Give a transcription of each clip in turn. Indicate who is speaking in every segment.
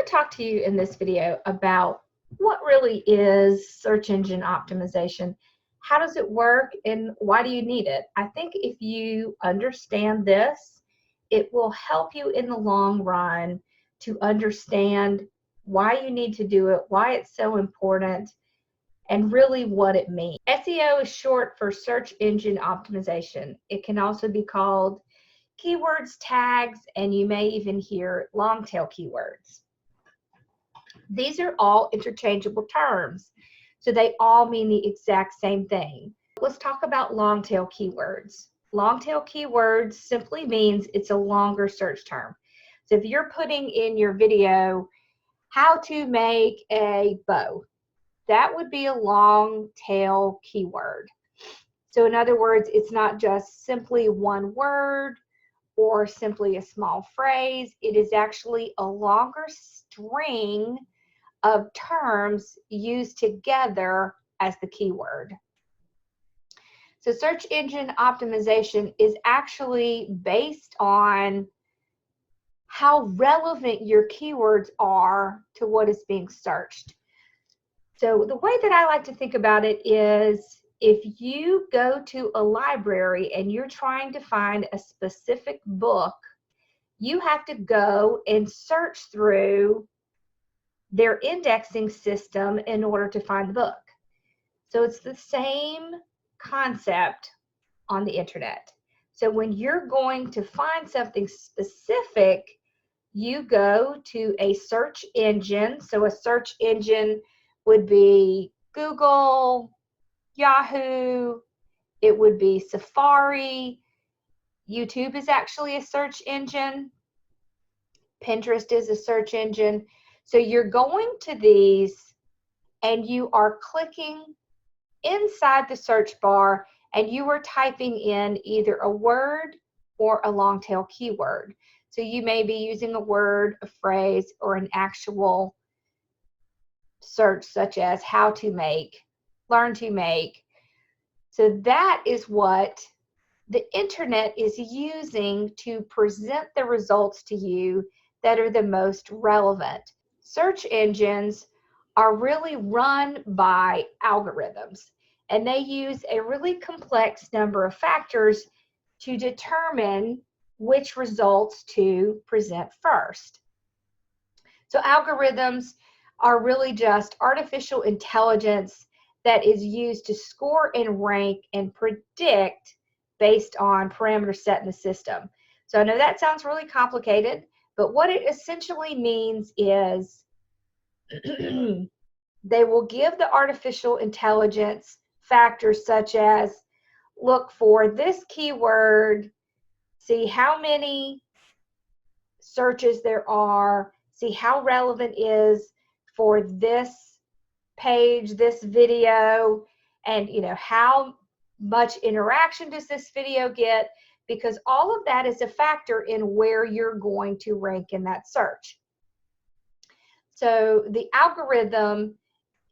Speaker 1: to talk to you in this video about what really is search engine optimization. How does it work and why do you need it? I think if you understand this, it will help you in the long run to understand why you need to do it, why it's so important, and really what it means. SEO is short for search engine optimization. It can also be called keywords, tags, and you may even hear long tail keywords. These are all interchangeable terms, so they all mean the exact same thing. Let's talk about long tail keywords. Long tail keywords simply means it's a longer search term. So if you're putting in your video, how to make a bow, that would be a long tail keyword. So in other words, it's not just simply one word or simply a small phrase. It is actually a longer string of terms used together as the keyword. So search engine optimization is actually based on how relevant your keywords are to what is being searched. So the way that I like to think about it is, if you go to a library and you're trying to find a specific book, you have to go and search through their indexing system in order to find the book. So it's the same concept on the internet. So when you're going to find something specific, you go to a search engine. So a search engine would be Google, Yahoo, it would be Safari. YouTube is actually a search engine. Pinterest is a search engine. So you're going to these and you are clicking inside the search bar and you are typing in either a word or a long tail keyword. So you may be using a word, a phrase, or an actual search such as how to make, learn to make. So that is what the internet is using to present the results to you that are the most relevant. Search engines are really run by algorithms, and they use a really complex number of factors to determine which results to present first. So algorithms are really just artificial intelligence that is used to score and rank and predict based on parameters set in the system. So I know that sounds really complicated, but what it essentially means is they will give the artificial intelligence factors such as, look for this keyword, see how many searches there are, see how relevant is for this page, this video, and how much interaction does this video get, because all of that is a factor in where you're going to rank in that search. So the algorithm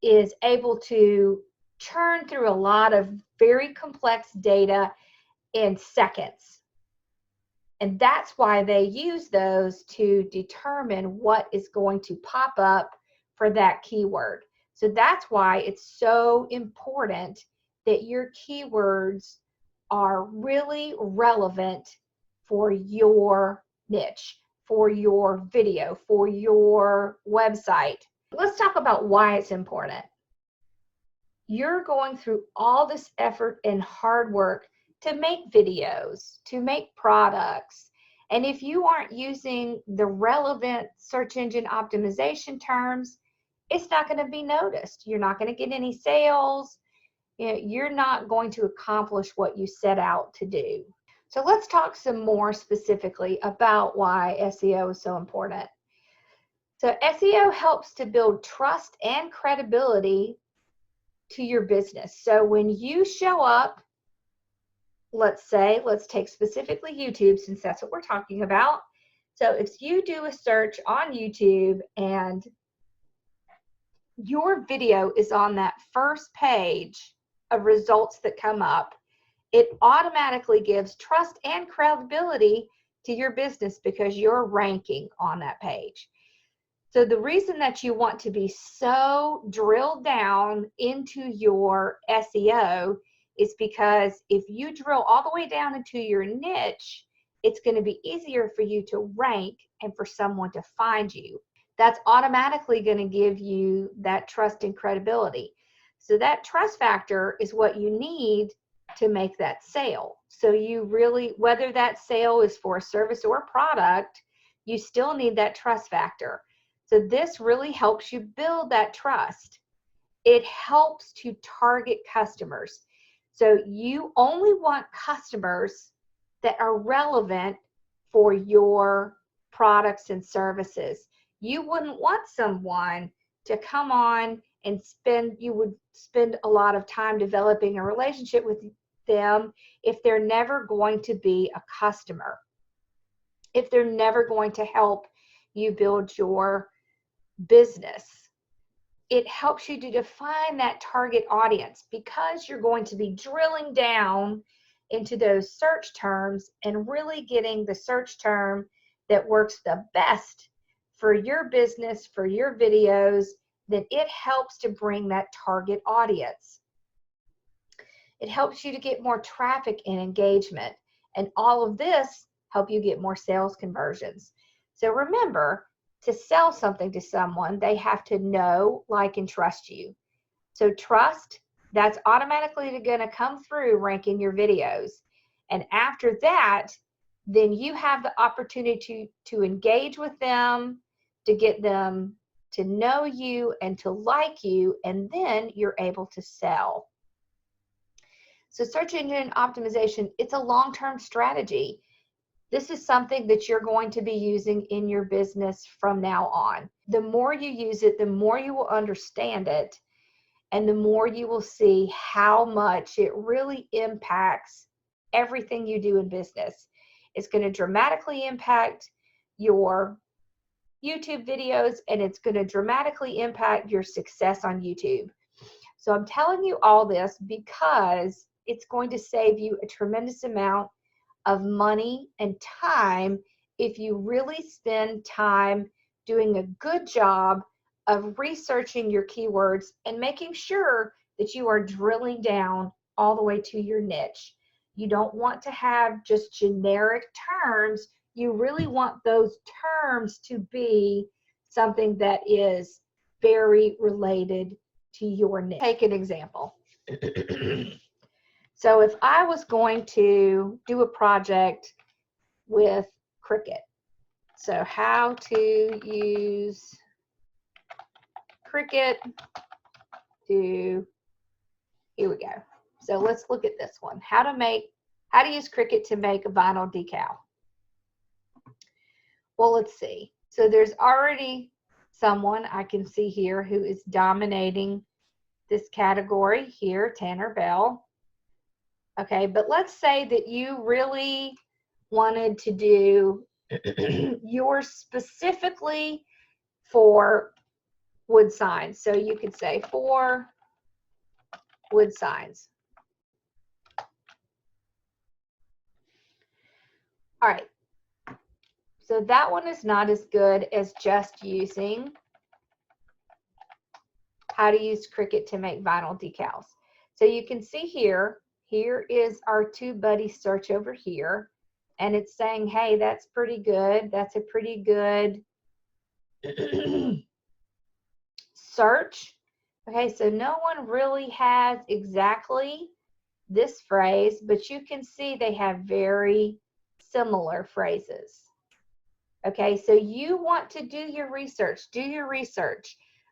Speaker 1: is able to churn through a lot of very complex data in seconds. And that's why they use those to determine what is going to pop up for that keyword. So that's why it's so important that your keywords are really relevant for your niche, for your video, for your website. Let's talk about why it's important. You're going through all this effort and hard work to make videos, to make products. And if you aren't using the relevant search engine optimization terms, it's not going to be noticed. You're not going to get any sales. You're not going to accomplish what you set out to do. So let's talk some more specifically about why SEO is so important. So SEO helps to build trust and credibility to your business. So when you show up, let's take specifically YouTube, since that's what we're talking about. So if you do a search on YouTube and your video is on that first page of results that come up, it automatically gives trust and credibility to your business because you're ranking on that page. So the reason that you want to be so drilled down into your SEO is because if you drill all the way down into your niche, it's going to be easier for you to rank and for someone to find you. That's automatically going to give you that trust and credibility. So that trust factor is what you need to make that sale. So you really, whether that sale is for a service or a product, you still need that trust factor. So this really helps you build that trust. It helps to target customers. So you only want customers that are relevant for your products and services. You wouldn't want someone to come on and you would spend a lot of time developing a relationship with them if they're never going to be a customer, if they're never going to help you build your business. It helps you to define that target audience because you're going to be drilling down into those search terms and really getting the search term that works the best for your business, for your videos. Then it helps to bring that target audience. It helps you to get more traffic and engagement, and all of this help you get more sales conversions. So remember, to sell something to someone, they have to know, like, and trust you. So trust, that's automatically going to come through ranking your videos. And after that, then you have the opportunity to engage with them, to get them to know you and to like you, and then you're able to sell. So search engine optimization, it's a long-term strategy. This is something that you're going to be using in your business from now on. The more you use it, the more you will understand it, and the more you will see how much it really impacts everything you do in business. It's going to dramatically impact your YouTube videos, and it's going to dramatically impact your success on YouTube. So I'm telling you all this because it's going to save you a tremendous amount of money and time if you really spend time doing a good job of researching your keywords and making sure that you are drilling down all the way to your niche. You don't want to have just generic terms. You really want those terms to be something that is very related to your niche. Take an example. So if I was going to do a project with Cricut, so how to use Cricut to, here we go. So let's look at this one. How to use Cricut to make a vinyl decal. Well, let's see. So there's already someone I can see here who is dominating this category here, Tanner Bell. Okay, but let's say that you really wanted to do yours specifically for wood signs. So you could say for wood signs. All right. So that one is not as good as just using how to use Cricut to make vinyl decals. So you can see here is our TubeBuddy search over here, and it's saying, hey, that's pretty good. That's a pretty good search. Okay, so no one really has exactly this phrase, but you can see they have very similar phrases. Okay, so you want to do your research.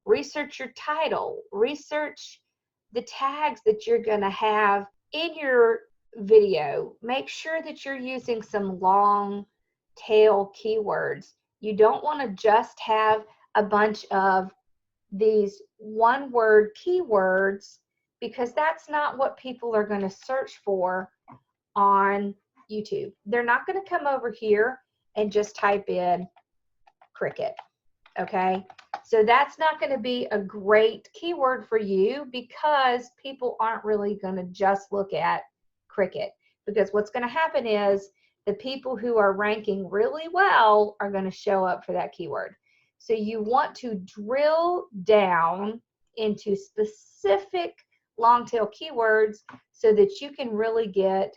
Speaker 1: Research your title. Research the tags that you're going to have in your video. Make sure that you're using some long tail keywords. You don't want to just have a bunch of these one-word keywords, because that's not what people are going to search for on YouTube. They're not going to come over here and just type in Cricut. Okay, so that's not going to be a great keyword for you, because people aren't really going to just look at Cricut. Because what's going to happen is the people who are ranking really well are going to show up for that keyword. So you want to drill down into specific long tail keywords so that you can really get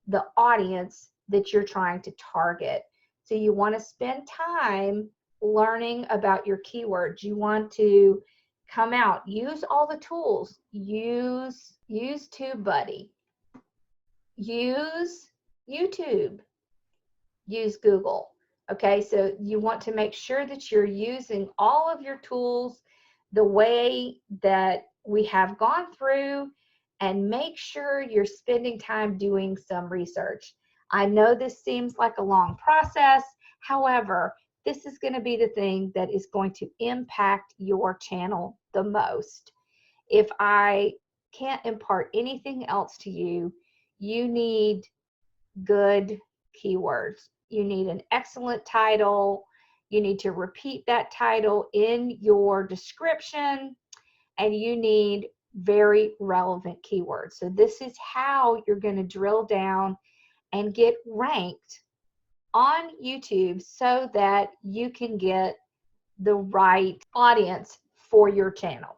Speaker 1: the audience that you're trying to target. So you want to spend time learning about your keywords. You want to come out, use all the tools, use TubeBuddy, use YouTube, use Google. Okay, so you want to make sure that you're using all of your tools the way that we have gone through, and make sure you're spending time doing some research. I know this seems like a long process. However, this is going to be the thing that is going to impact your channel the most. If I can't impart anything else to you, you need good keywords. You need an excellent title. You need to repeat that title in your description, and you need very relevant keywords. So this is how you're going to drill down and get ranked on YouTube so that you can get the right audience for your channel.